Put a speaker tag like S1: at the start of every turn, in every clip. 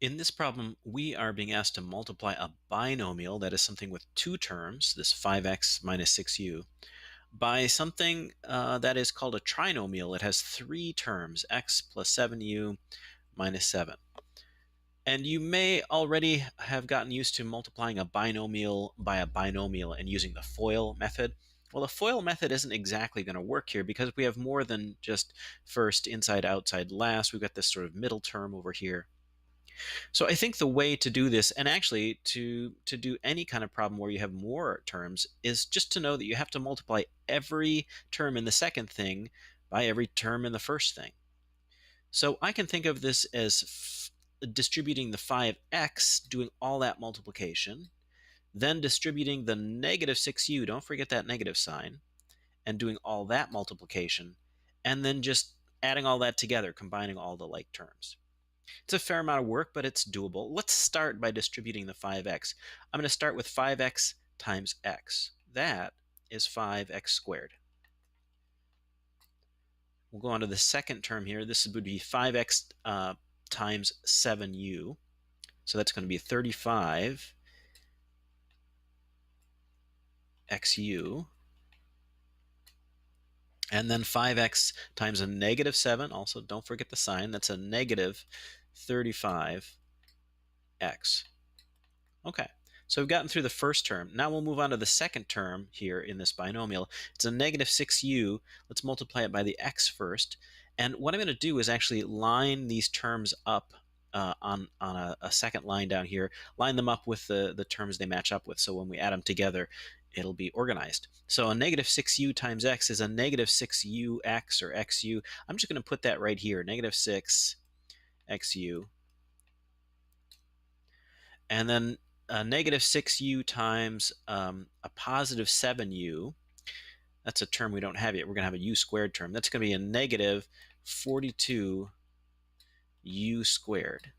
S1: In this problem, we are being asked to multiply a binomial, that is something with two terms, this 5x minus 6u, by something that is called a trinomial. It has three terms, x plus 7u minus 7. And you may already have gotten used to multiplying a binomial by a binomial and using the FOIL method. Well, the FOIL method isn't exactly going to work here because we have more than just first, inside, outside, last. We've got this sort of middle term over here. So I think the way to do this, and actually to do any kind of problem where you have more terms, is just to know that you have to multiply every term in the second thing by every term in the first thing. So I can think of this as distributing the 5x, doing all that multiplication, then distributing the negative 6u, don't forget that negative sign, and doing all that multiplication, and then just adding all that together, combining all the like terms. It's a fair amount of work, but it's doable. Let's start by distributing the 5x. I'm going to start with 5x times x. That is 5x squared. We'll go on to the second term here. This would be 5x times 7u. So that's going to be 35xu. And then 5x times a negative 7. Also, don't forget the sign. That's a negative 35x. Okay, so we've gotten through the first term. Now we'll move on to the second term here in this binomial. It's a negative 6u. Let's multiply it by the x first. And what I'm going to do is actually line these terms up on a second line down here, line them up with the terms they match up with. So when we add them together, it'll be organized. So a negative 6u times x is a negative 6ux or xu. I'm just going to put that right here, negative 6xu. And then negative 6u times a positive 7u. That's a term we don't have yet. We're going to have a u squared term. That's going to be a negative 42u squared.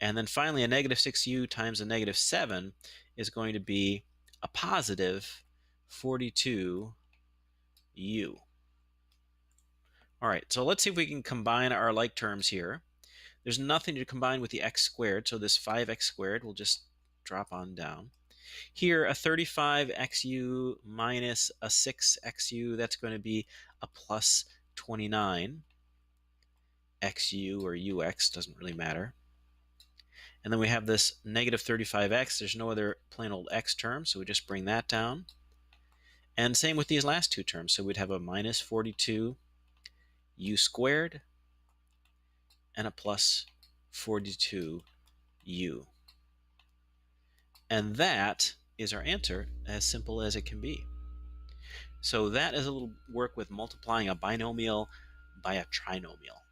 S1: And then finally, a negative 6u times a negative 7 is going to be a positive 42u. All right, so let's see if we can combine our like terms here. There's nothing to combine with the x squared, so this 5x squared will just drop on down. Here, a 35xu minus a 6xu, that's going to be a plus 29xu, or ux, doesn't really matter. And then we have this negative 35x. There's no other plain old x term, so we just bring that down. And same with these last two terms. So we'd have a minus 42u squared and a plus 42u. And that is our answer, as simple as it can be. So that is a little work with multiplying a binomial by a trinomial.